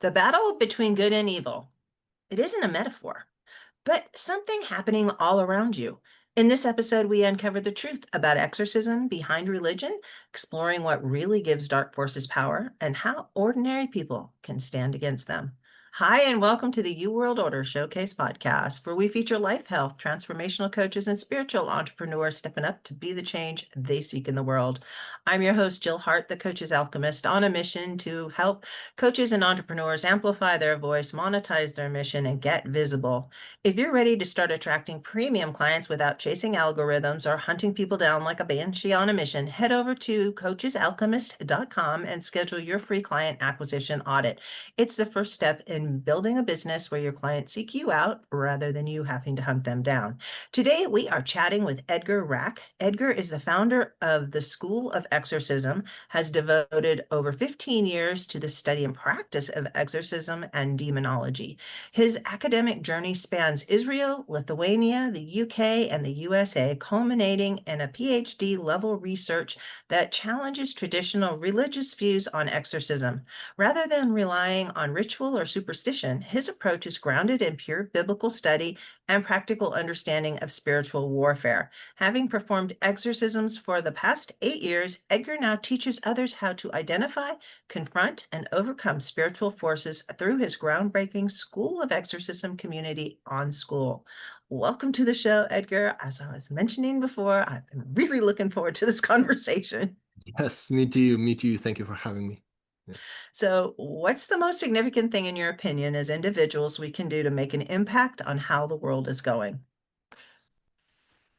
The battle between good and evil. It isn't a metaphor, but something happening all around you. In this episode, we uncover the truth about exorcism behind religion, exploring what really gives dark forces power and how ordinary people can stand against them. Hi, and welcome to the U World Order Showcase podcast, where we feature life, health, transformational coaches, and spiritual entrepreneurs stepping up to be the change they seek in the world. I'm your host, Jill Hart, the Coach's Alchemist, on a mission to help coaches and entrepreneurs amplify their voice, monetize their mission, and get visible. If you're ready to start attracting premium clients without chasing algorithms or hunting people down like a banshee on a mission, head over to coachesalchemist.com and schedule your free client acquisition audit. It's the first step in building a business where your clients seek you out rather than you having to hunt them down. Today, we are chatting with Edgar Rac. Edgar is the founder of the School of Exorcism, has devoted over 15 years to the study and practice of exorcism and demonology. His academic journey spans Israel, Lithuania, the UK, and the USA, culminating in a PhD level research that challenges traditional religious views on exorcism. Rather than relying on ritual or superstition, his approach is grounded in pure biblical study and practical understanding of spiritual warfare. Having performed exorcisms for the past 8 years, Edgar now teaches others how to identify, confront, and overcome spiritual forces through his groundbreaking School of Exorcism community on School. Welcome to the show, Edgar. As I was mentioning before, I've been really looking forward to this conversation. Yes, me too. Me too. Thank you for having me. Yeah. So, what's the most significant thing, in your opinion, as individuals we can do to make an impact on how the world is going?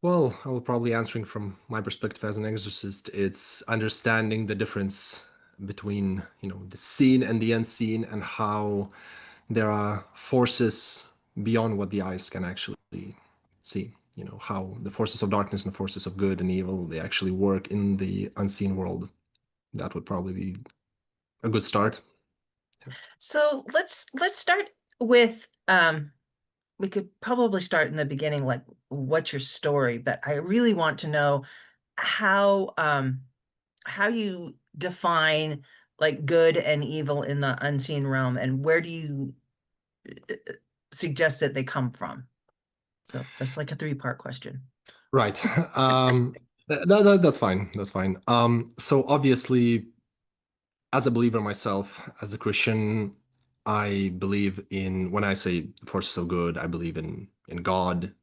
Well, I will probably answering from my perspective as an exorcist. It's understanding the difference between, the seen and the unseen, and how there are forces beyond what the eyes can actually see. How the forces of darkness and the forces of good and evil, they actually work in the unseen world. That would probably be a good start. Yeah. So let's start with we could probably start in the beginning, like what's your story, but I really want to know how you define like good and evil in the unseen realm, and where do you suggest that they come from? So that's like a three-part question. Right. That's fine. That's fine. So obviously, as a believer myself, as a Christian, I believe in, when I say forces of good, I believe in God,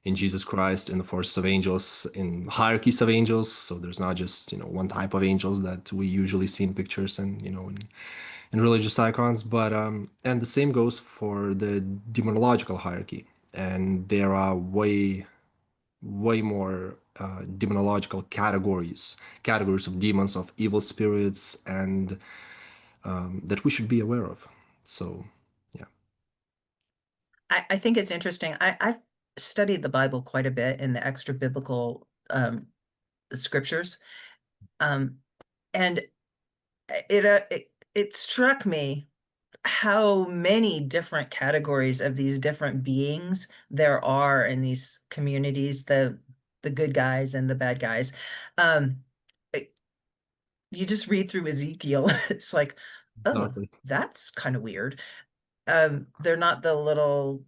in Jesus Christ, in the forces of angels, in hierarchies of angels. So there's not just, one type of angels that we usually see in pictures and, in religious icons, but and the same goes for the demonological hierarchy. And there are way more demonological categories of demons, of evil spirits, and that we should be aware of. So, yeah. I think it's interesting. I've studied the Bible quite a bit in the extra biblical scriptures. Um, and it struck me how many different categories of these different beings there are in these communities, the good guys and the bad guys. Um, it- you just read through Ezekiel, it's like, oh, Exactly. that's kind of weird. They're not the little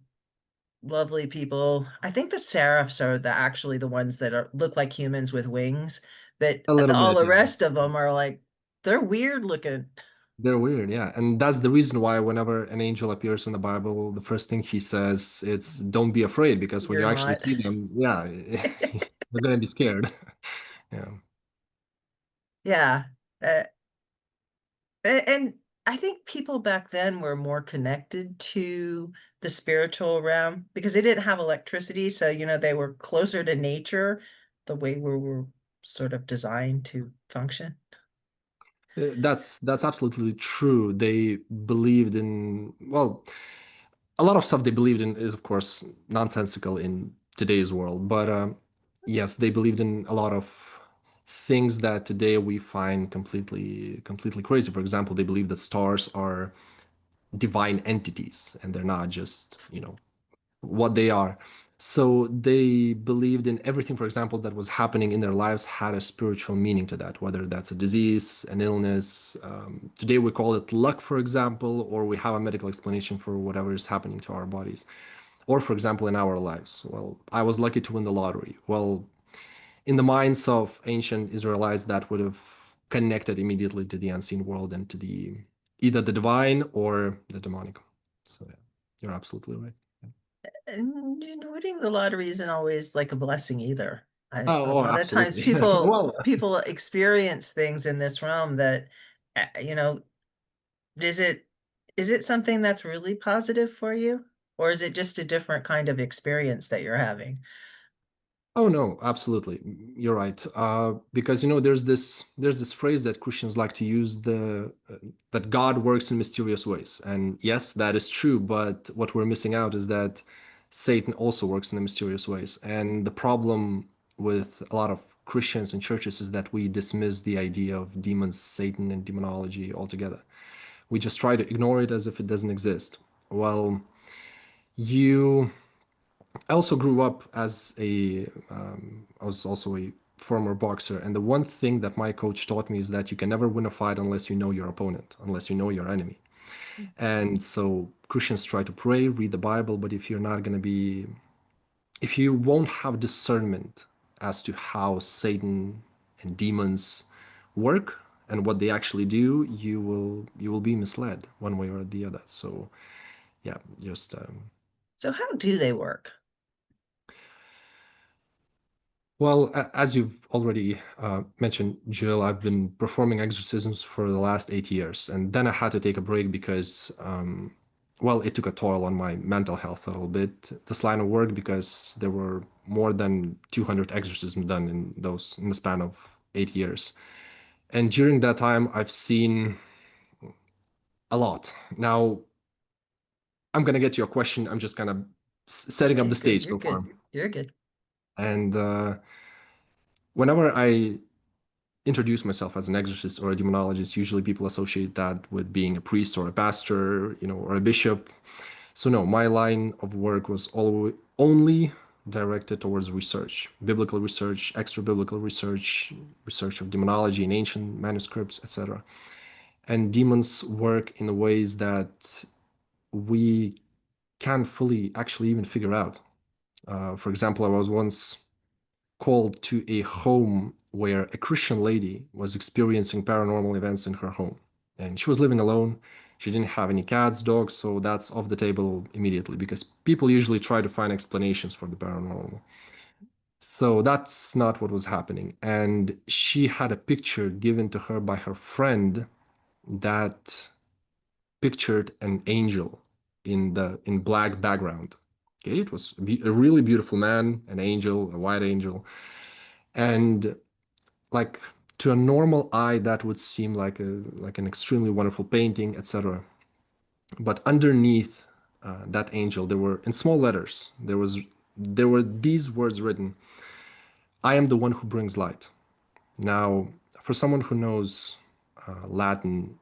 lovely people. I think the seraphs are actually the ones that look like humans with wings, but A little all bit, the yeah. rest of them are like they're weird looking. They're weird, yeah. And that's the reason why whenever an angel appears in the Bible, the first thing he says, it's don't be afraid, because when You're you actually not. see them, yeah, you're gonna be scared. Yeah. Yeah. Uh, and I think people back then were more connected to the spiritual realm because they didn't have electricity. So, they were closer to nature, the way we were sort of designed to function. That's absolutely true. They believed in, well, a lot of stuff they believed in is, of course, nonsensical in today's world. But yes, they believed in a lot of things that today we find completely crazy. For example, they believe that stars are divine entities and they're not just, what they are. So they believed in everything, for example, that was happening in their lives had a spiritual meaning to that, whether that's a disease, an illness. Today we call it luck, for example, or we have a medical explanation for whatever is happening to our bodies. Or, for example, in our lives. Well, I was lucky to win the lottery. Well, in the minds of ancient Israelites, that would have connected immediately to the unseen world and to the either the divine or the demonic. So yeah, you're absolutely right. And winning the lottery isn't always like a blessing either. A Oh, lot of times absolutely. people Well, people experience things in this realm that, you know, is it is it something that's really positive for you, or is it just a different kind of experience that you're having? oh no, absolutely. You're right. Because there's this phrase that Christians like to use that God works in mysterious ways. And yes, that is true, but what we're missing out is that Satan also works in mysterious ways. And the problem with a lot of Christians and churches is that we dismiss the idea of demons, Satan, and demonology altogether. We just try to ignore it as if it doesn't exist. Well, you I also grew up as I was also a former boxer, and the one thing that my coach taught me is that you can never win a fight unless you know your opponent, unless you know your enemy. And so Christians try to pray, read the Bible, but if you won't have discernment as to how Satan and demons work and what they actually do, you will be misled one way or the other. So yeah, just So how do they work? Well, as you've already mentioned, Jill, I've been performing exorcisms for the last 8 years, and then I had to take a break because, well, it took a toll on my mental health a little bit. This line of work, because there were more than 200 exorcisms done in the span of 8 years, and during that time, I've seen a lot. Now, I'm gonna get to your question. I'm just kind of setting up Hey, the good, stage you're so far, good. You're good. and whenever I introduce myself as an exorcist or a demonologist, usually people associate that with being a priest or a pastor, or a bishop. So no, my line of work was always only directed towards research, biblical research, extra biblical research, research of demonology in ancient manuscripts, etc. And demons work in ways that we can't fully actually even figure out. For example, I was once called to a home where a Christian lady was experiencing paranormal events in her home. And she was living alone. She didn't have any cats, dogs, so that's off the table immediately because people usually try to find explanations for the paranormal. So that's not what was happening. And she had a picture given to her by her friend that pictured an angel in black background. Okay, it was a really beautiful man, an angel, a white angel. And like to a normal eye that would seem like an extremely wonderful painting, etc. But underneath that angel there were in small letters there were these words written: I am the one who brings light. Now, for someone who knows Latin,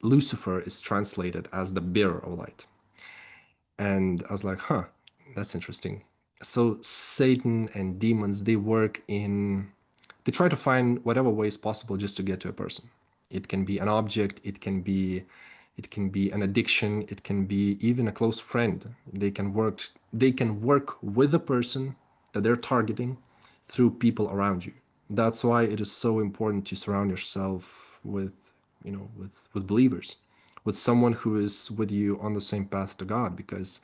Lucifer is translated as the bearer of light. And I was like, huh, that's interesting. So Satan and demons, they try to find whatever ways possible just to get to a person. It can be an object, it can be an addiction, it can be even a close friend. They can work with the person that they're targeting through people around you. That's why it is so important to surround yourself with believers, with someone who is with you on the same path to God, because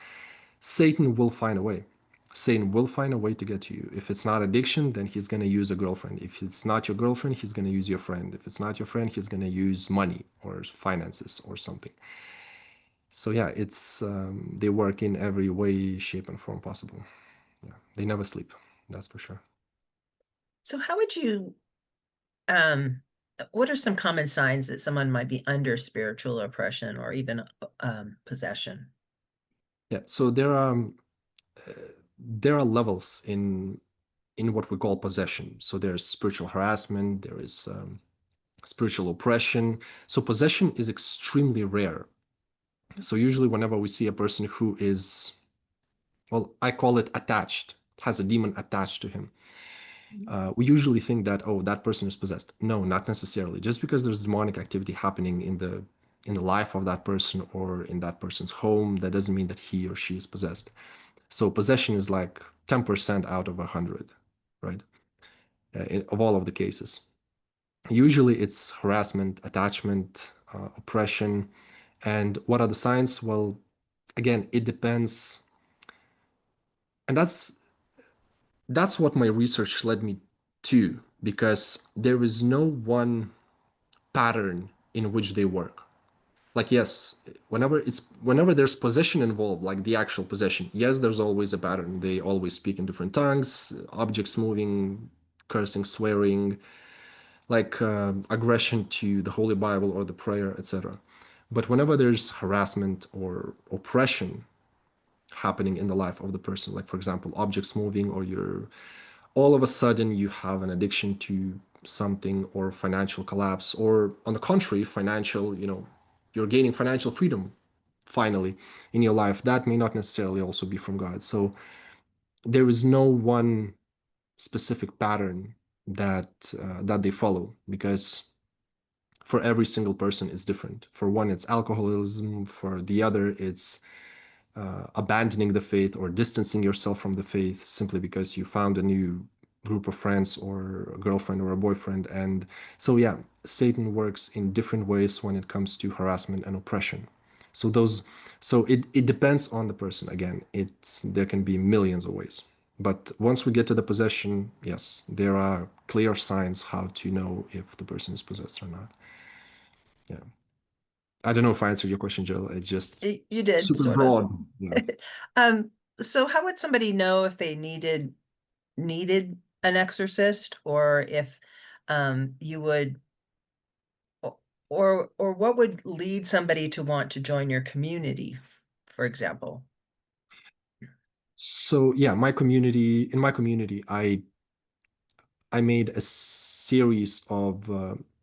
Satan will find a way. Satan will find a way to get to you. If it's not addiction, then he's going to use a girlfriend. If it's not your girlfriend, he's going to use your friend. If it's not your friend, he's going to use money or finances or something. So yeah, it's they work in every way, shape, and form possible. Yeah, they never sleep. That's for sure. So how would you, um, what are some common signs that someone might be under spiritual oppression or even possession? Yeah. So uh, there are levels in what we call possession. So there's spiritual harassment. There is spiritual oppression. So possession is extremely rare. So usually whenever we see a person who is well, I call it attached, has a demon attached to him. We usually think that, oh, that person is possessed. No, not necessarily. Just because there's demonic activity happening in the life of that person or in that person's home, that doesn't mean that he or she is possessed. So possession is like 10% out of 100, right? Of all of the cases. Usually it's harassment, attachment, oppression. And what are the signs? Well, again, it depends. And that's what my research led me to, because there is no one pattern in which they work. Like, yes, whenever there's possession involved, like the actual possession, yes, there's always a pattern. They always speak in different tongues, objects moving, cursing, swearing, like aggression to the Holy Bible or the prayer, etc. But whenever there's harassment or oppression happening in the life of the person, like for example, objects moving, or you're all of a sudden you have an addiction to something, or financial collapse, or on the contrary, financial, you're gaining financial freedom finally in your life, that may not necessarily also be from God. So there is no one specific pattern that they follow, because for every single person it's different. For one, it's alcoholism. For the other, it's abandoning the faith or distancing yourself from the faith simply because you found a new group of friends or a girlfriend or a boyfriend. And so, yeah, Satan works in different ways when it comes to harassment and oppression. So it depends on the person. Again, there can be millions of ways. But once we get to the possession, yes, there are clear signs how to know if the person is possessed or not. Yeah. I don't know if I answered your question, Jill. It's just You did, super sort of. broad. Yeah. Um, so how would somebody know if they needed an exorcist, or if you would, or what would lead somebody to want to join your community, for example? So yeah, in my community, I made a series of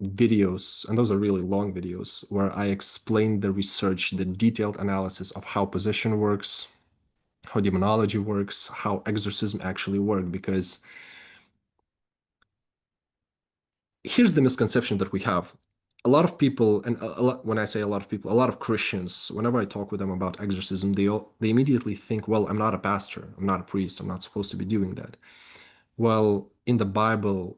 videos, and those are really long videos, where I explained the research, the detailed analysis of how possession works, how demonology works, how exorcism actually work. Because here's the misconception that we have. A lot of people, and when I say a lot of people, a lot of Christians, whenever I talk with them about exorcism, they immediately think, well, I'm not a pastor, I'm not a priest, I'm not supposed to be doing that. Well, in the Bible,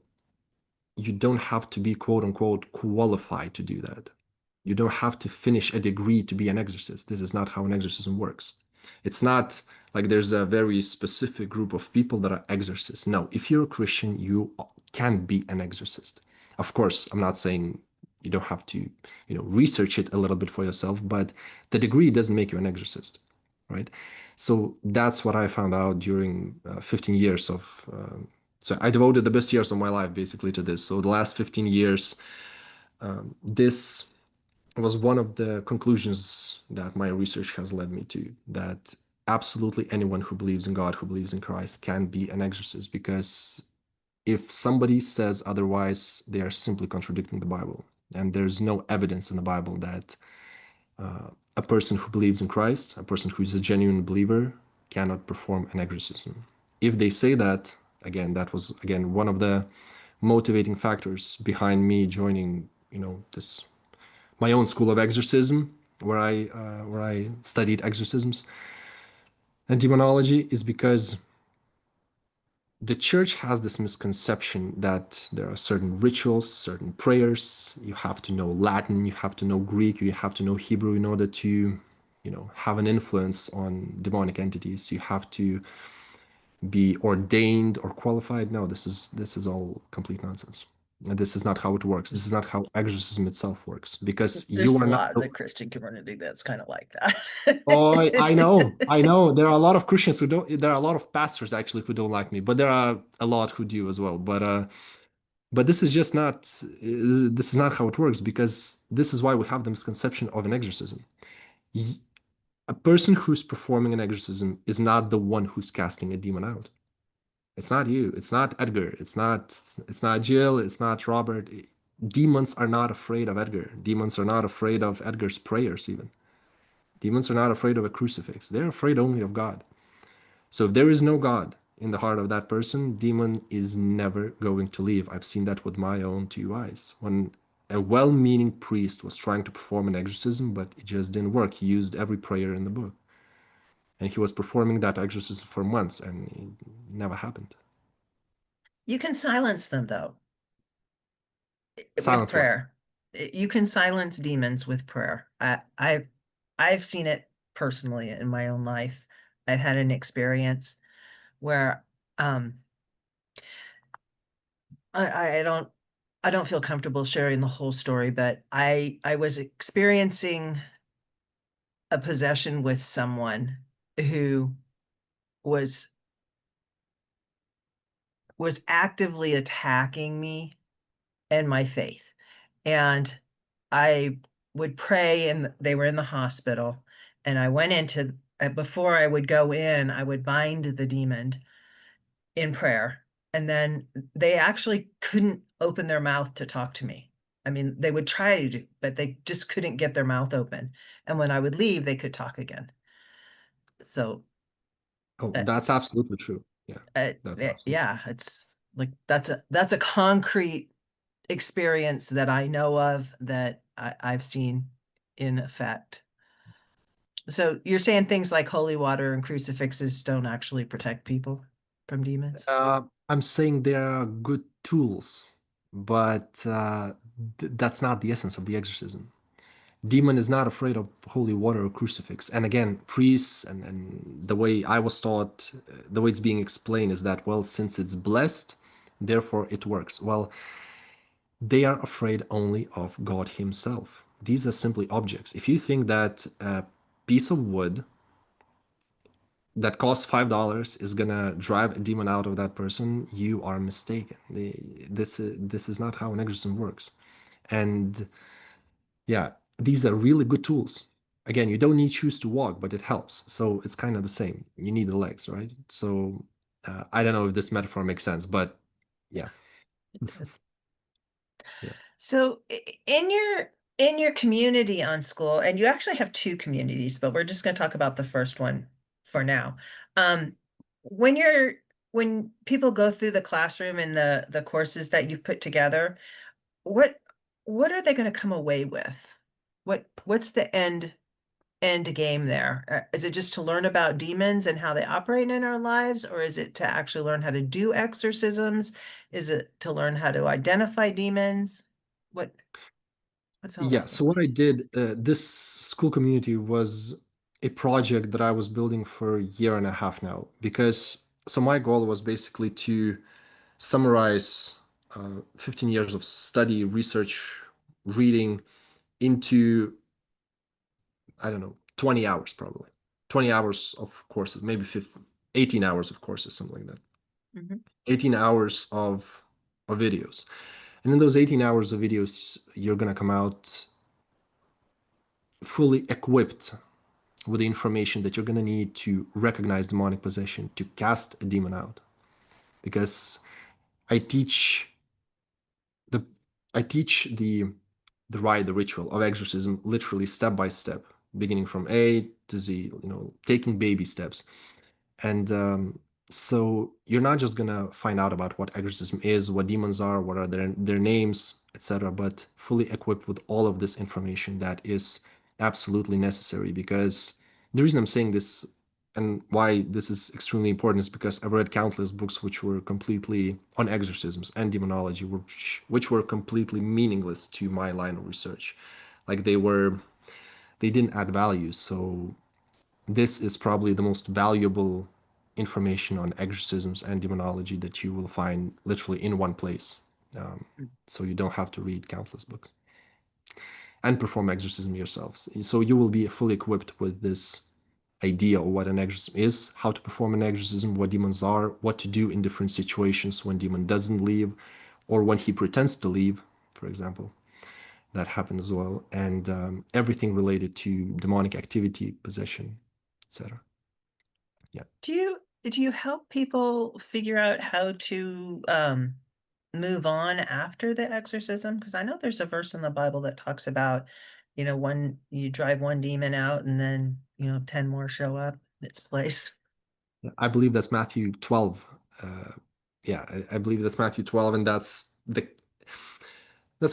you don't have to be quote unquote qualified to do that. You don't have to finish a degree to be an exorcist. This is not how an exorcism works. It's not like there's a very specific group of people that are exorcists. No, if you're a Christian, you can be an exorcist. Of course, I'm not saying you don't have to, research it a little bit for yourself, but the degree doesn't make you an exorcist, right? So that's what I found out during 15 years of so I devoted the best years of my life basically to this. So the last 15 years, this was one of the conclusions that my research has led me to, that absolutely anyone who believes in God, who believes in Christ, can be an exorcist. Because if somebody says otherwise, they are simply contradicting the Bible. And there's no evidence in the Bible that a person who believes in Christ, a person who is a genuine believer, cannot perform an exorcism. If they say that, again, that was again one of the motivating factors behind me joining, this my own school of exorcism, where I studied exorcisms and demonology, is because the church has this misconception that there are certain rituals, certain prayers. You have to know Latin, you have to know Greek, you have to know Hebrew in order to, have an influence on demonic entities. You have to be ordained or qualified. No, this is all complete nonsense. And this is not how it works. This is not how exorcism itself works, because you There's are a not. lot of the Christian community that's kind of like that. Oh, I know, I know. There are a lot of Christians who don't. There are a lot of pastors actually who don't like me, but there are a lot who do as well. But this is just not. This is not how it works, because this is why we have the misconception of an exorcism. Y- A person who's performing an exorcism is not the one who's casting a demon out. It's not you. It's not Edgar. It's not Jill. It's not Robert. Demons are not afraid of Edgar. Demons are not afraid of Edgar's prayers even. Demons are not afraid of a crucifix. They're afraid only of God. So if there is no God in the heart of that person, demon is never going to leave. I've seen that with my own two eyes. When a well-meaning priest was trying to perform an exorcism, but it just didn't work. He used every prayer in the book. And he was performing that exorcism for months, and it never happened. You can silence them though with Silence what? prayer. You can silence demons with prayer. I've seen it personally in my own life. I've had an experience where um I don't feel comfortable sharing the whole story, but I was experiencing a possession with someone who was was actively attacking me and my faith. And I would pray, and they were in the hospital. And I went into, before I would go in, I would bind the demon in prayer. And then they actually couldn't open their mouth to talk to me. I mean, they would try to, but they just couldn't get their mouth open. And when I would leave, they could talk again. So, Oh, uh, that's absolutely true. Yeah, that's absolutely yeah, it's like that's a concrete experience that I know of that I've seen in effect. So you're saying things like holy water and crucifixes don't actually protect people from demons? I'm saying they are good tools, but that's not the essence of the exorcism. Demon is not afraid of holy water or crucifix. And again, priests and the way I was taught, the way it's being explained is that, well, since it's blessed, therefore it works. Well, they are afraid only of God Himself. These are simply objects. If you think that a piece of wood that costs $5 is gonna drive a demon out of that person, you are mistaken. This is not how an exorcism works. And yeah, these are really good tools. Again, you don't need shoes to walk, but it helps. So it's kind of the same. You need the legs, right? So I don't know if this metaphor makes sense, but yeah, yeah. So in your community on school, and you actually have two communities, but we're just going to talk about the first one for now. Um, when you're when people go through the classroom and the courses that you've put together, what what are they going to come away with? What's the end game there? Is it just to learn about demons and how they operate in our lives, or is it to actually learn how to do exorcisms? Is it to learn how to identify demons? What what's it all Yeah, about? so what I did, this school community was a project that I was building for a year and a half now, because so my goal was basically to summarize 15 years of study, research, reading into, I don't know, 20 hours probably. 20 hours of courses, maybe 15, 18 hours of courses, something like that. Mhm. 18 hours of videos. And in those 18 hours of videos, you're gonna come out fully equipped with the information that you're going to need to recognize demonic possession, to cast a demon out. Because I teach the I teach the rite, the ritual of exorcism, literally step by step, beginning from A to Z, taking baby steps. And so you're not just gonna find out about what exorcism is, what demons are, what are their names, etc., but fully equipped with all of this information that is absolutely necessary. Because the reason I'm saying this and why this is extremely important is because I've read countless books which were completely on exorcisms and demonology, which were completely meaningless to my line of research. Like they didn't add value. So this is probably the most valuable information on exorcisms and demonology that you will find literally in one place. So you don't have to read countless books and perform exorcism yourselves. So you will be fully equipped with this idea of what an exorcism is, how to perform an exorcism, what demons are, what to do in different situations when demon doesn't leave, or when he pretends to leave, for example. That happens as well, and everything related to demonic activity, possession, etc. Yeah. Do you help people figure out how to move on after the exorcism? Because I know there's a verse in the Bible that talks about, one you drive one demon out and then, 10 more show up in its place. I believe that's Matthew 12. Uh, yeah, I believe that's Matthew 12, and that's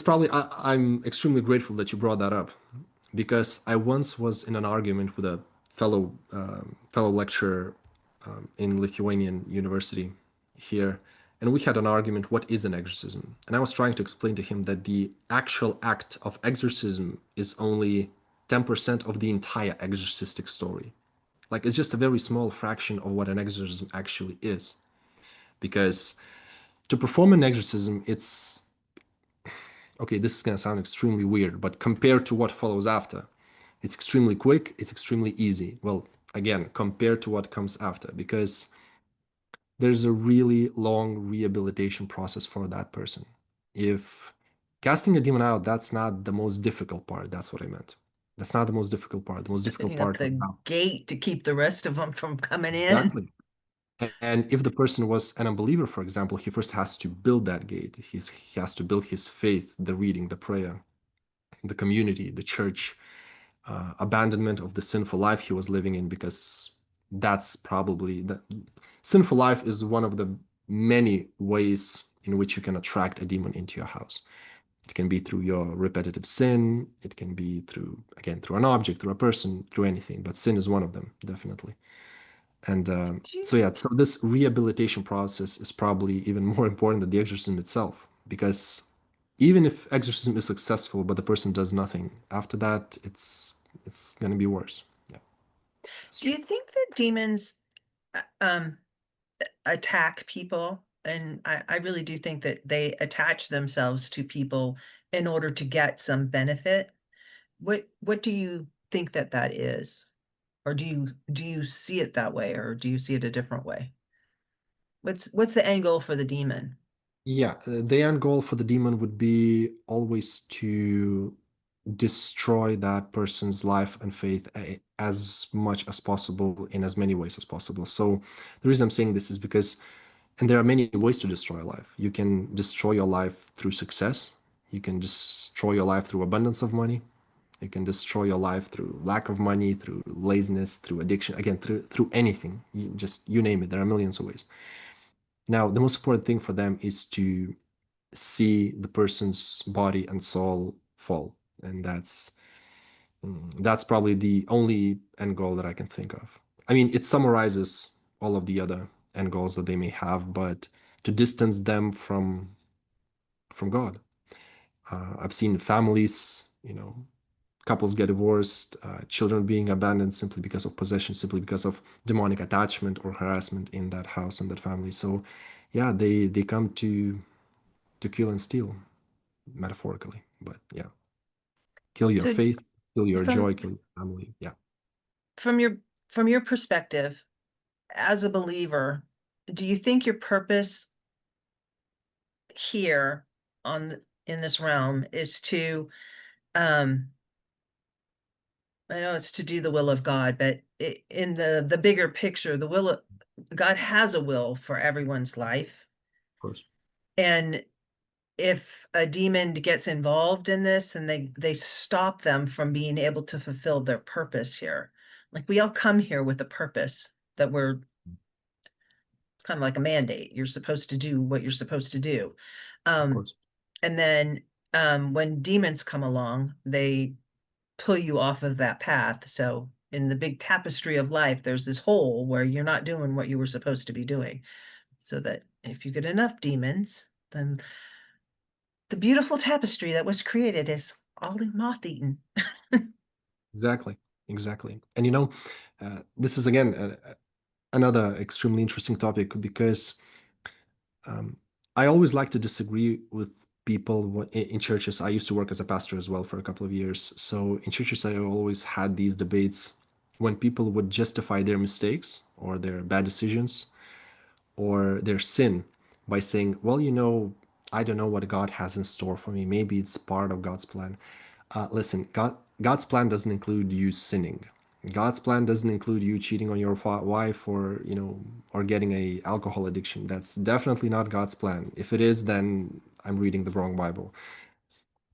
probably I'm extremely grateful that you brought that up because I once was in an argument with a fellow lecturer in Lithuanian university here, and we had an argument, what is an exorcism? And I was trying to explain to him that the actual act of exorcism is only 10% of the entire exorcistic story. Like it's just a very small fraction of what an exorcism actually is. Because to perform an exorcism, it's okay, this is going to sound extremely weird, but compared to what follows after, it's extremely quick, it's extremely easy. Well, again, compared to what comes after, because there's a really long rehabilitation process for that person. If casting a demon out, that's not the most difficult part. That's what I meant. That's not the most difficult part. The most difficult Putting up part was the out. gate to keep the rest of them from coming in. Exactly. And if the person was an unbeliever, for example, he first has to build that gate. He has to build his faith, the reading, the prayer, the community, the church, abandonment of the sinful life he was living in, because that's probably the sinful life is one of the many ways in which you can attract a demon into your house. It can be through your repetitive sin. It can be through, again, through an object, through a person, through anything. But sin is one of them, definitely. And so, Jeez. yeah, so this rehabilitation process is probably even more important than the exorcism itself, because even if exorcism is successful, but the person does nothing, after that, it's going to be worse. Yeah, it's Do true. you think that demons um attack people? And I really do think that they attach themselves to people in order to get some benefit. What do you think that that is? Or do you see it that way, or do you see it a different way? What's the end goal for the demon? Yeah, the end goal for the demon would be always to destroy that person's life and faith as much as possible in as many ways as possible. So the reason I'm saying this is because, and there are many ways to destroy a life. You can destroy your life through success. You can destroy your life through abundance of money. You can destroy your life through lack of money, through laziness, through addiction, again, through anything. You name it. There are millions of ways. Now, the most important thing for them is to see the person's body and soul fall. And that's probably the only end goal that I can think of. I mean, it summarizes all of the other end goals that they may have, but to distance them from God. I've seen families, couples get divorced, children being abandoned simply because of possession, simply because of demonic attachment or harassment in that house and that family. So, yeah, they come to kill and steal, metaphorically. But yeah, kill your So faith, kill your from joy, kill your family. Yeah, from your from your perspective as a believer, do you think your purpose here in this realm is to um I know it's to do the will of God, but in the bigger picture, the will of God has a will for everyone's life. of course, And if a demon gets involved in this and they stop them from being able to fulfill their purpose here. Like we all come here with a purpose that we're kind of like a mandate. You're supposed to do what you're supposed to do. of Um, course, and then when demons come along, they pull you off of that path. So in the big tapestry of life, there's this hole where you're not doing what you were supposed to be doing. So that if you get enough demons, then the beautiful tapestry that was created is all moth-eaten. exactly, exactly. And this is again another extremely interesting topic because Um, I always like to disagree with people in churches. I used to work as a pastor as well for a couple of years. So in churches, I always had these debates when people would justify their mistakes or their bad decisions or their sin by saying, well, I don't know what God has in store for me. Maybe it's part of God's plan. Listen, God's plan doesn't include you sinning. God's plan doesn't include you cheating on your wife or getting a alcohol addiction. That's definitely not God's plan. If it is, then I'm reading the wrong Bible.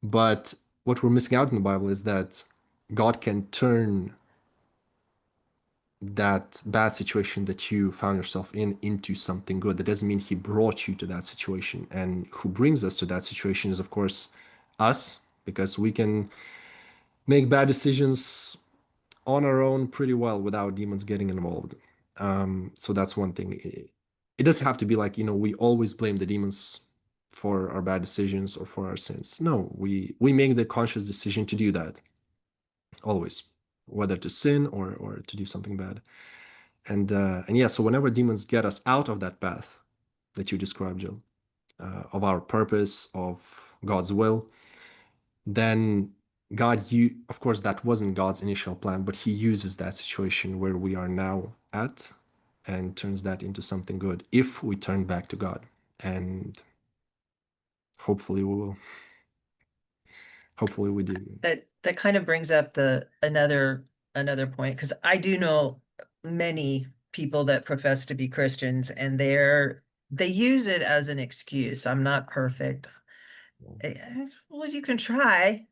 But what we're missing out in the Bible is that God can turn that bad situation that you found yourself in into something good. That doesn't mean he brought you to that situation. And who brings us to that situation is, of course, us, because we can make bad decisions on our own pretty well without demons getting involved. So that's one thing. It doesn't have to be like, we always blame the demons for our bad decisions or for our sins. No, we make the conscious decision to do that always, whether to sin or to do something bad. And yeah, so whenever demons get us out of that path that you described, Jill, of our purpose, of God's will, then God, of course, that wasn't God's initial plan, but He uses that situation where we are now at and turns that into something good if we turn back to God. And hopefully we will. Hopefully we do. That kind of brings up the another point, because I do know many people that profess to be Christians, and they use it as an excuse. I'm not perfect. Well, you can try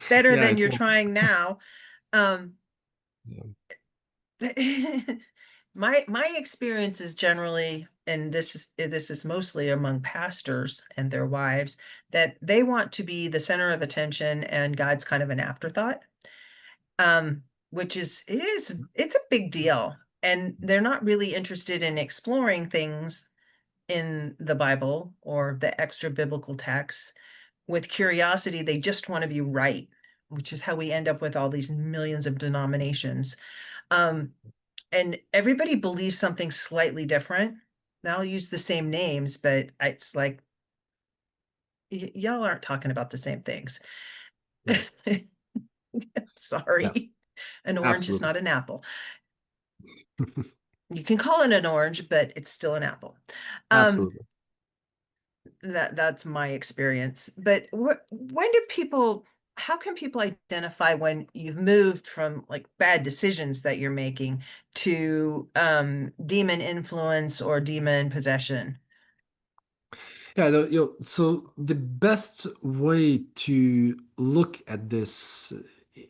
better Yeah, than you're trying now. Um, yeah, my experience is generally, and this is mostly among pastors and their wives, that they want to be the center of attention and God's kind of an afterthought. Which it's a big deal. And they're not really interested in exploring things in the Bible or the extra biblical texts. With curiosity, they just want to be right, which is how we end up with all these millions of denominations. Um, and everybody believes something slightly different. I'll use the same names, but it's like y'all aren't talking about the same things. right. Yeah, Sorry. An orange is absolutely. not an apple. You can call it an orange, but it's still an apple. Um, Absolutely. that's my experience. But when do people, how can people identify when you've moved from like bad decisions that you're making to demon influence or demon possession? Yeah, so the best way to look at this,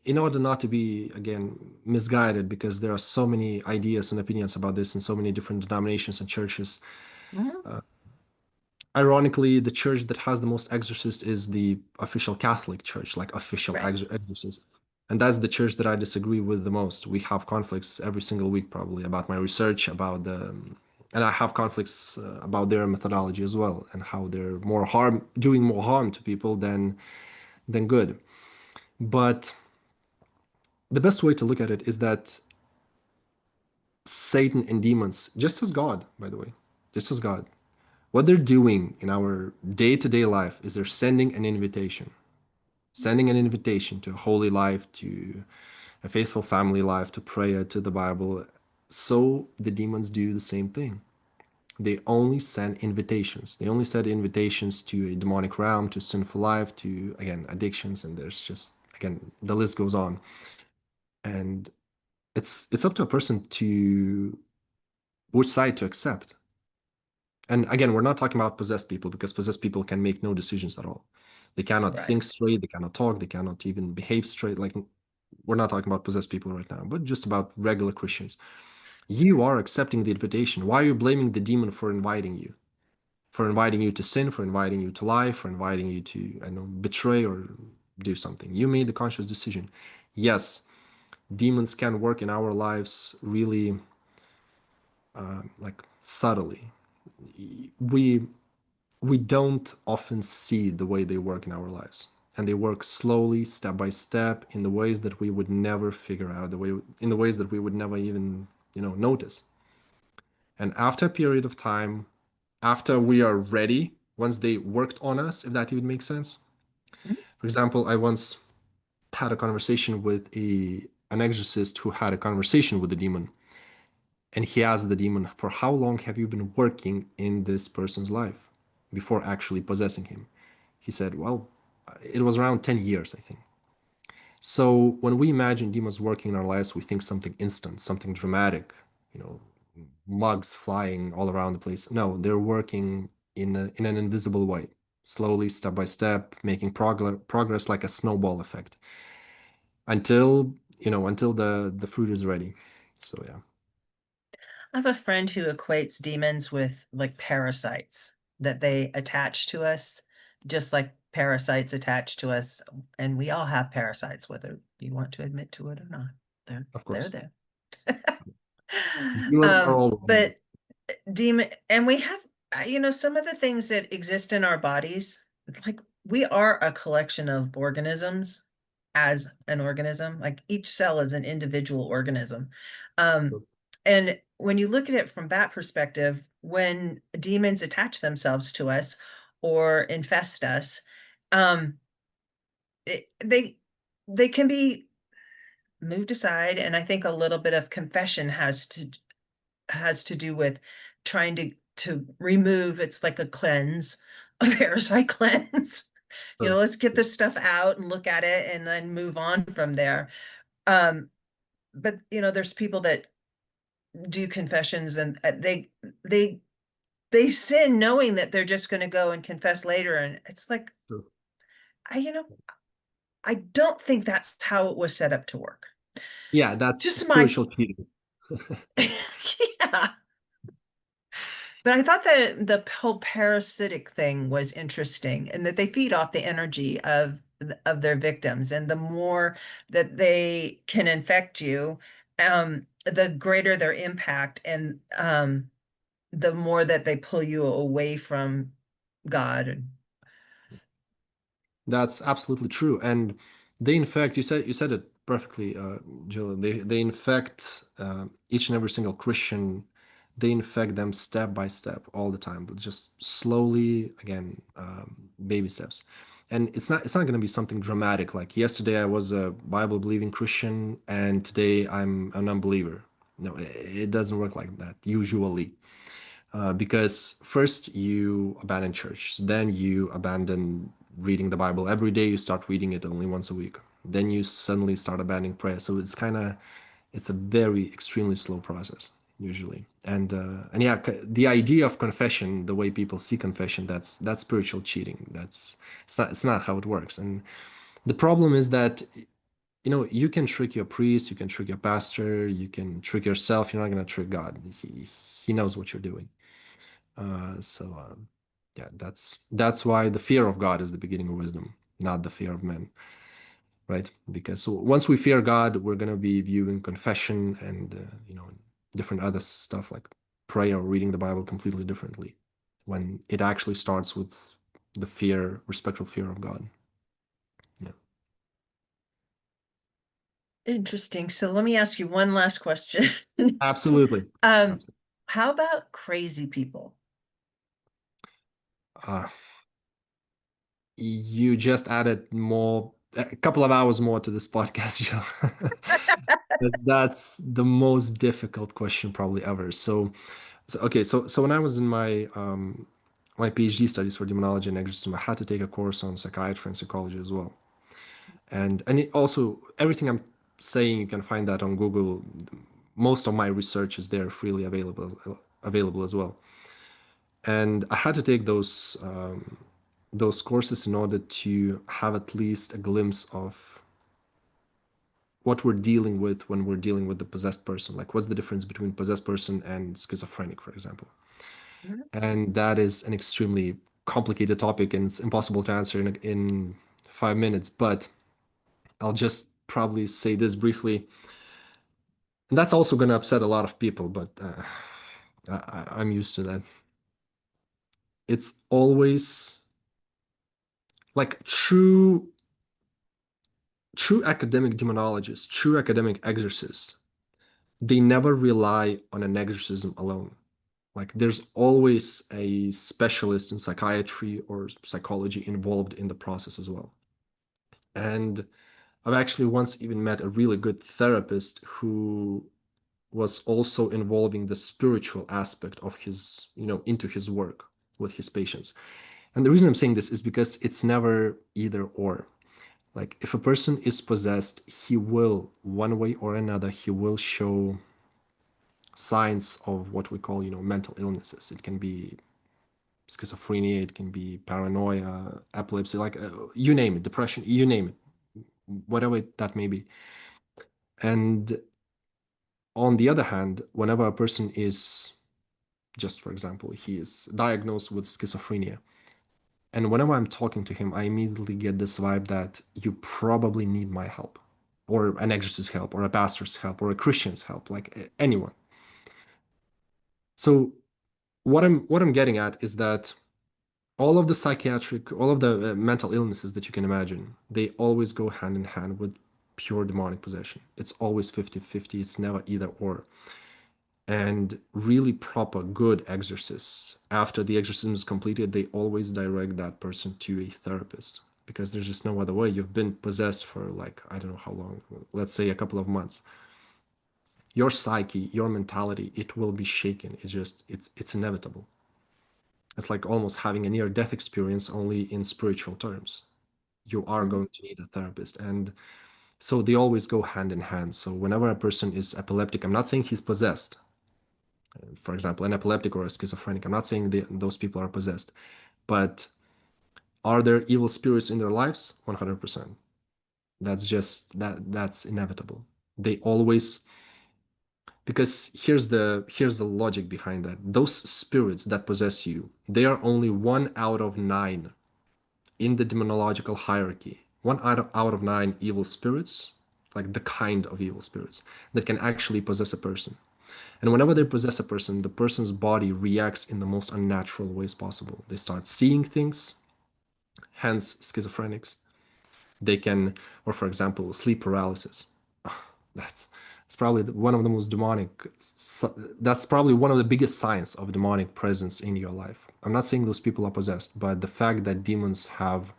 in order not to be, again, misguided, because there are so many ideas and opinions about this in so many different denominations and churches. Mhm. Ironically, the church that has the most exorcists is the official Catholic Church, like official Right. exorcists. And that's the church that I disagree with the most. We have conflicts every single week, probably, about my research, and I have conflicts about their methodology as well, and how they're doing more harm to people than good. But the best way to look at it is that Satan and demons, just as God, by the way, just as God, what they're doing in our day-to-day life is they're sending an invitation to a holy life, to a faithful family life, to prayer, to the Bible. So the demons do the same thing. They only send invitations. They only send invitations to a demonic realm, to sinful life, to, again, addictions, and there's just, again, the list goes on. And it's up to a person to which side to accept. And again, we're not talking about possessed people, because possessed people can make no decisions at all. They cannot Right. think straight, they cannot talk, they cannot even behave straight. Like, we're not talking about possessed people right now, but just about regular Christians. You are accepting the invitation. Why are you blaming the demon for inviting you? For inviting you to sin, for inviting you to lie, for inviting you to, I don't know, betray or do something. You made the conscious decision. Yes, demons can work in our lives really like subtly. We we don't often see the way they work in our lives, and they work slowly, step by step, in the ways that we would never figure out, in the ways that we would never even notice. And after a period of time, after we are ready, once they worked on us, if that even makes sense. Mhm. For example, I once had a conversation with an exorcist who had a conversation with the demon, and he asked the demon, for how long have you been working in this person's life before actually possessing him? He said, well, it was around 10 years, I think. So when we imagine demons working in our lives, we think something instant, something dramatic, you know, mugs flying all around the place. No, they're working in an invisible way, slowly, step by step, making progress like a snowball effect, until until the fruit is ready. So yeah. I have a friend who equates demons with like parasites that they attach to us, just like parasites attach to us. And we all have parasites, whether you want to admit to it or not. Of They're course. there. Demons are always there. But demon, and we have, some of the things that exist in our bodies, like we are a collection of organisms as an organism, like each cell is an individual organism. Um, and when you look at it from that perspective, when demons attach themselves to us or infest us, um, it, they can be moved aside, and I think a little bit of confession has to do with trying to remove. It's like a cleanse, a parasite cleanse. Sure. Let's get this stuff out and look at it and then move on from there. But there's people that do confessions, and they they sin knowing that they're just going to go and confess later, and it's like, Sure. I you know I don't think that's how it was set up to work. Yeah, that's Just my spiritual cheating. yeah. But I thought that the whole parasitic thing was interesting, and that they feed off the energy of their victims, and the more that they can infect you, the greater their impact, and the more that they pull you away from God. That's absolutely true. And they infect, you said it perfectly, Jill. They infect each and every single Christian. They infect them step by step all the time, but just slowly, again, baby steps. And it's not going to be something dramatic. Like yesterday I was a Bible believing Christian, and today I'm an unbeliever. No, it doesn't work like that usually. Because first you abandon church, then you abandon reading the Bible every day. You start reading it only once a week. Then you suddenly start abandoning prayer. So it's a very extremely slow process usually. And yeah, the idea of confession, the way people see confession, that's spiritual cheating. It's not how it works. And the problem is that you can trick your priest, you can trick your pastor, you can trick yourself. You're not going to trick God. He knows what you're doing. So yeah, that's why the fear of God is the beginning of wisdom, not the fear of men, right? Because so once we fear God, we're gonna be viewing confession and different other stuff like prayer or reading the Bible completely differently, when it actually starts with the fear, respectful fear of God. Yeah, Interesting. So let me ask you one last question. absolutely. Um, Absolutely. how about crazy people? Uh, you just added a couple of hours more to this podcast, Joe. That's the most difficult question probably ever. So when I was in my PhD studies for demonology and exorcism, I had to take a course on psychiatry and psychology as well. And also everything I'm saying, you can find that on Google. Most of my research is there freely available as well. And I had to take those courses in order to have at least a glimpse of what we're dealing with when we're dealing with the possessed person. Like, what's the difference between possessed person and schizophrenic, for example? Mhm. And that is an extremely complicated topic, and it's impossible to answer in 5 minutes. But I'll just probably say this briefly, and that's also going to upset a lot of people. But I'm used to that. It's always like true academic demonologists, true academic exorcists. They never rely on an exorcism alone. Like there's always a specialist in psychiatry or psychology involved in the process as well. And I've actually once even met a really good therapist who was also involving the spiritual aspect of his, into his work with his patients. And the reason I'm saying this is because it's never either or. Like if a person is possessed, he will, one way or another, he will show signs of what we call, mental illnesses. It can be schizophrenia, it can be paranoia, epilepsy, like you name it, depression, you name it, whatever that may be. And on the other hand, whenever a person is, just for example, he is diagnosed with schizophrenia, and whenever I'm talking to him, I immediately get this vibe that you probably need my help, or an exorcist's help, or a pastor's help, or a Christian's help, like anyone. So what I'm getting at is that all of the mental illnesses that you can imagine, they always go hand in hand with pure demonic possession. It's always 50-50. It's never either or. And really proper, good exorcists, after the exorcism is completed, they always direct that person to a therapist because there's just no other way. You've been possessed for like, I don't know how long, let's say a couple of months. Your psyche, your mentality, it will be shaken. It's inevitable. It's like almost having a near-death experience, only in spiritual terms. You are Mhm. going to need a therapist. And so they always go hand in hand. So whenever a person is epileptic, I'm not saying he's possessed. For example, an epileptic or a schizophrenic, I'm not saying those people are possessed. But are there evil spirits in their lives? 100%. That's inevitable. They always, because here's the logic behind that. Those spirits that possess you, they are only 1 out of 9 in the demonological hierarchy. 1 out of 9 evil spirits, like the kind of evil spirits that can actually possess a person. And whenever they possess a person, the person's body reacts in the most unnatural ways possible. They start seeing things, hence schizophrenics. They can, or for example, sleep paralysis. That's that's probably one of the most demonic. That's probably one of the biggest signs of demonic presence in your life. I'm not saying those people are possessed, but the fact that demons have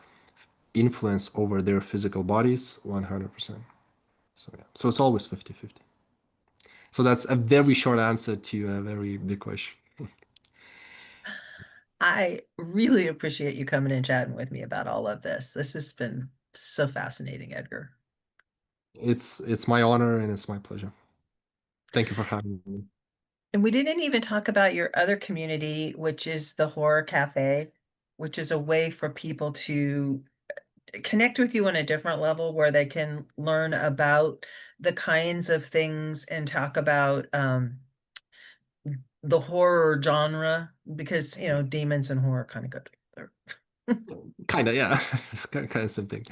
influence over their physical bodies, 100%. So yeah, so it's always 50-50. So that's a very short answer to a very big question. I really appreciate you coming and chatting with me about all of this. This has been so fascinating, Edgar. It's my honor and it's my pleasure. Thank you for having me. And we didn't even talk about your other community, which is the Horror Cafe, which is a way for people to connect with you on a different level where they can learn about the kinds of things and talk about the horror genre because, you know, demons and horror kind of go together. Kind of, yeah. It's kind of same thing.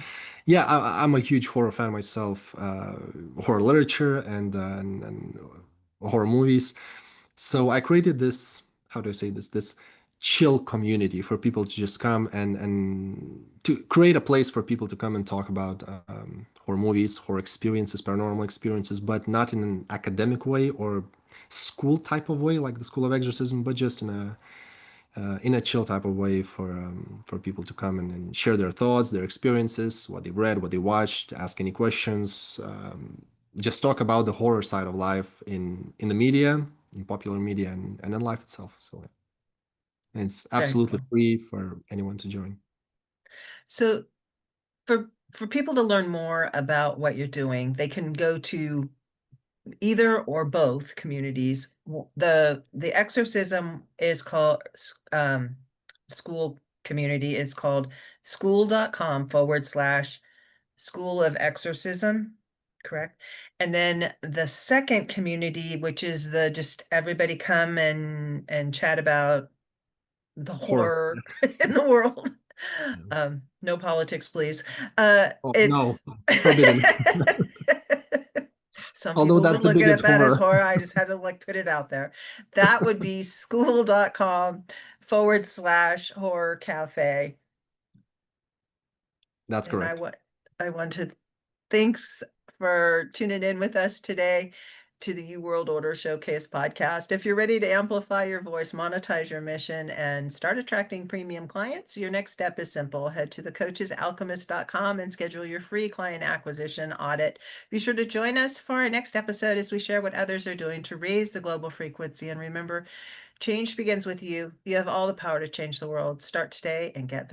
Yeah, I'm a huge horror fan myself. Horror literature and horror movies. So I created this, how do I say this? This chill community for people to just come and to create a place for people to come and talk about horror movies, horror experiences, paranormal experiences, but not in an academic way or school type of way, like the School of Exorcism, but just in a chill type of way for people to come and share their thoughts, their experiences, what they read, what they watched, ask any questions, just talk about the horror side of life in the media, in popular media, and in life itself. So it's Very absolutely cool. free for anyone to join. So for people to learn more about what you're doing, they can go to either or both communities. The exorcism is called school community is called school.com/ School of Exorcism, correct? And then the second community, which is the just everybody come and chat about the Horror. horror in the world. Yeah. No politics, please. Oh, no, It's forbidden. some Although people that's would the look at biggest that as horror. horror. I just had to like put it out there. That would be school.com/ horror cafe. That's And correct. I want to thanks for tuning in with us today to the You World Order Showcase podcast. If you're ready to amplify your voice, monetize your mission, and start attracting premium clients, your next step is simple. Head to thecoachesalchemist.com and schedule your free client acquisition audit. Be sure to join us for our next episode as we share what others are doing to raise the global frequency. And remember, change begins with you. You have all the power to change the world. Start today and get visible.